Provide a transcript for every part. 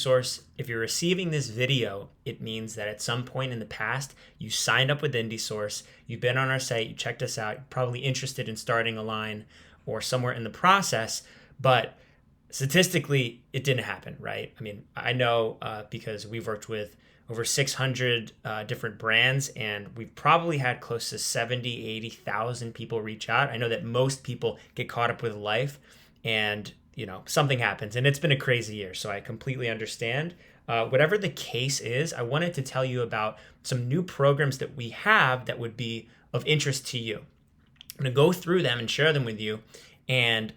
Source, if you're receiving this video, it means that at some point in the past, you signed up with IndieSource, you've been on our site, you checked us out, you're probably interested in starting a line or somewhere in the process, but statistically, it didn't happen, right? I mean, I know because we've worked with over 600 different brands, and we've probably had close to 70, 80,000 people reach out. I know that most people get caught up with life and something happens, and it's been a crazy year, so I completely understand. Whatever the case is, I wanted to tell you about some new programs that we have that would be of interest to you. I'm going to go through them and share them with you and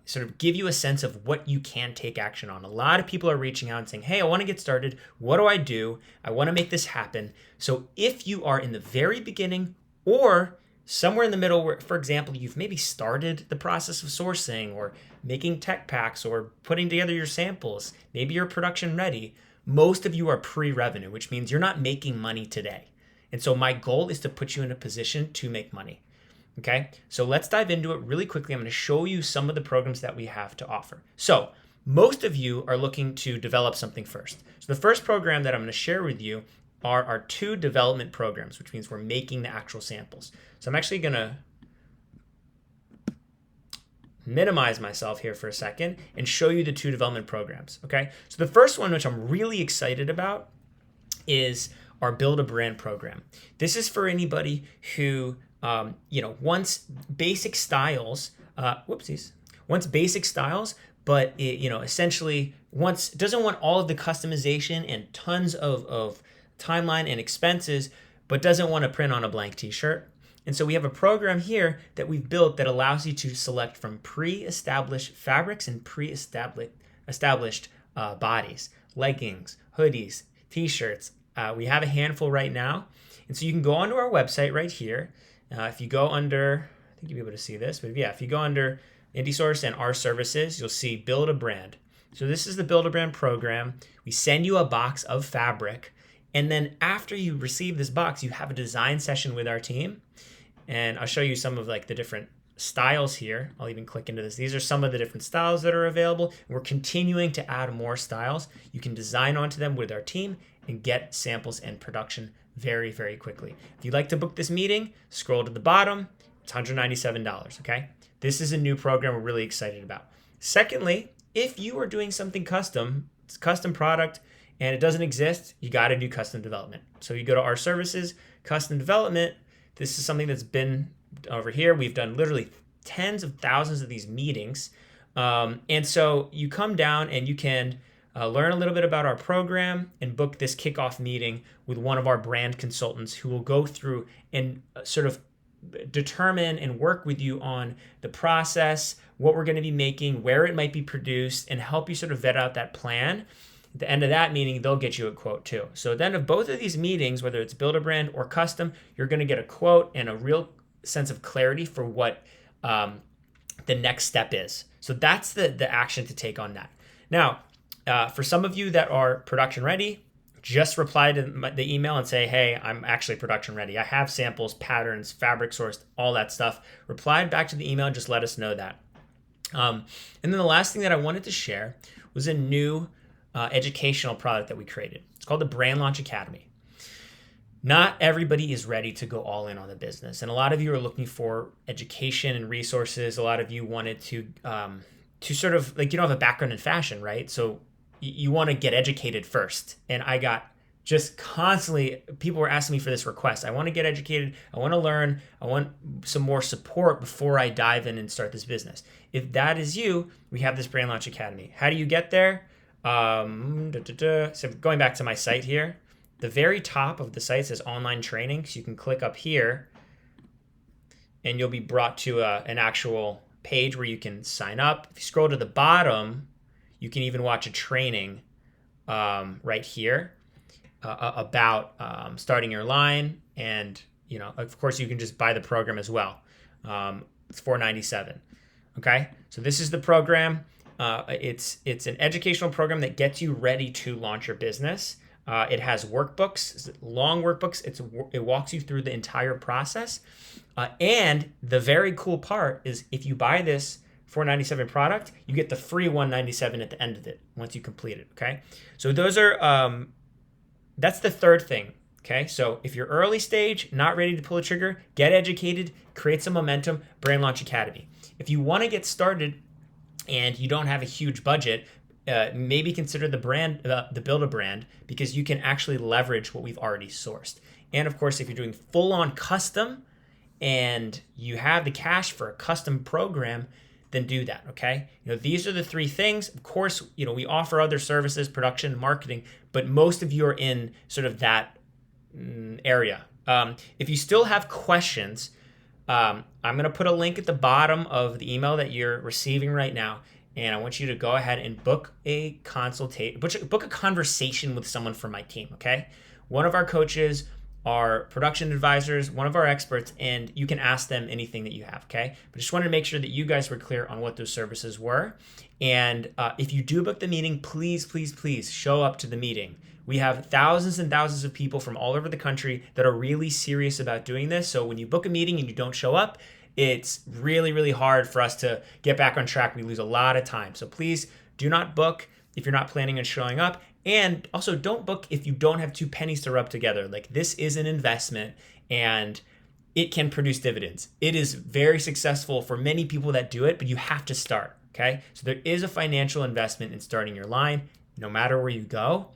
sort of give you a sense of what you can take action on. A lot of people are reaching out and saying, hey, I want to get started. What do I do? I want to make this happen. So if you are in the very beginning or somewhere in the middle where, for example, you've maybe started the process of sourcing or making tech packs or putting together your samples, maybe you're production ready, most of you are pre-revenue, which means you're not making money today. And so my goal is to put you in a position to make money. Okay, so let's dive into it really quickly. I'm going to show you some of the programs that we have to offer. So most of you are looking to develop something first. So the first program that I'm going to share with you are our 2 development programs, which means we're making the actual samples. So I'm actually going to minimize myself here for a second and show you the 2 development programs. Okay, so the first one, which I'm really excited about, is our Build a Brand program. This is for anybody who wants basic styles, but essentially doesn't want all of the customization and tons of timeline and expenses, but doesn't want to print on a blank t-shirt. And so we have a program here that we've built that allows you to select from pre-established fabrics and pre-established bodies, leggings, hoodies, t-shirts. We have a handful right now. And so you can go onto our website right here. If you go under, I think you'll be able to see this, but yeah, if you go under IndieSource and our services, you'll see Build a Brand. So this is the Build a Brand program. We send you a box of fabric, and then after you receive this box, you have a design session with our team. And I'll show you some of the different styles here. I'll even click into this. These are some of the different styles that are available. We're continuing to add more styles. You can design onto them with our team and get samples and production very, very quickly. If you'd like to book this meeting, scroll to the bottom. It's $197, okay? This is a new program we're really excited about. Secondly, if you are doing something custom, it's a custom product, and it doesn't exist, you got to do custom development. So you go to our services, custom development. This is something that's been over here. We've done literally tens of thousands of these meetings. And so you come down and you can learn a little bit about our program and book this kickoff meeting with one of our brand consultants who will go through and sort of determine and work with you on the process, what we're going to be making, where it might be produced, and help you sort of vet out that plan. At the end of that meeting, they'll get you a quote too. So at the end of both of these meetings, whether it's Build a Brand or custom, you're going to get a quote and a real sense of clarity for what the next step is. So that's the action to take on that. Now, for some of you that are production ready, just reply to the email and say, hey, I'm actually production ready. I have samples, patterns, fabric sourced, all that stuff. Reply back to the email and just let us know that. And then the last thing that I wanted to share was a new educational product that we created. It's called the Brand Launch Academy. Not everybody is ready to go all in on the business. And a lot of you are looking for education and resources. A lot of you wanted to sort of you don't have a background in fashion, right? So you want to get educated first. And I got just constantly, people were asking me for this request. I want to get educated. I want to learn. I want some more support before I dive in and start this business. If that is you, we have this Brand Launch Academy. How do you get there? So going back to my site here, the very top of the site says online training. So you can click up here and you'll be brought to an actual page where you can sign up. If you scroll to the bottom, you can even watch a training right here about starting your line. And, of course, you can just buy the program as well. It's $497. Okay, so this is the program. It's an educational program that gets you ready to launch your business. It has workbooks, long workbooks. It walks you through the entire process. And the very cool part is if you buy this $497 product, you get the free $197 at the end of it once you complete it. Okay, so those are that's the third thing. Okay, so if you're early stage, not ready to pull the trigger, get educated, create some momentum. Brand Launch Academy. If you want to get started and you don't have a huge budget, maybe consider the Build a Brand, because you can actually leverage what we've already sourced. And of course, if you're doing full-on custom and you have the cash for a custom program, then do that. Okay, these are the three things. Of course, we offer other services, production, marketing, but most of you are in sort of that area. If you still have questions, I'm going to put a link at the bottom of the email that you're receiving right now. And I want you to go ahead and book a book a conversation with someone from my team, okay? One of our coaches, our production advisors, one of our experts, and you can ask them anything that you have, okay? But just wanted to make sure that you guys were clear on what those services were. And if you do book the meeting, please, please, please show up to the meeting. We have thousands and thousands of people from all over the country that are really serious about doing this. So when you book a meeting and you don't show up, it's really, really hard for us to get back on track. We lose a lot of time. So please do not book if you're not planning on showing up. And also don't book if you don't have two pennies to rub together. Like, this is an investment and it can produce dividends. It is very successful for many people that do it, but you have to start, okay? So there is a financial investment in starting your line, no matter where you go.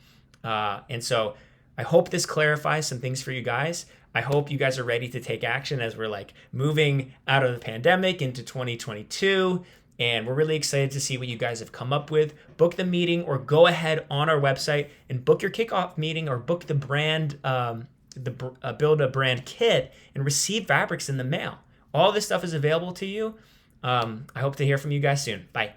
And so I hope this clarifies some things for you guys. I hope you guys are ready to take action as we're moving out of the pandemic into 2022. And we're really excited to see what you guys have come up with. Book the meeting, or go ahead on our website and book your kickoff meeting, or book the brand, Build a Brand kit, and receive fabrics in the mail. All this stuff is available to you. I hope to hear from you guys soon. Bye.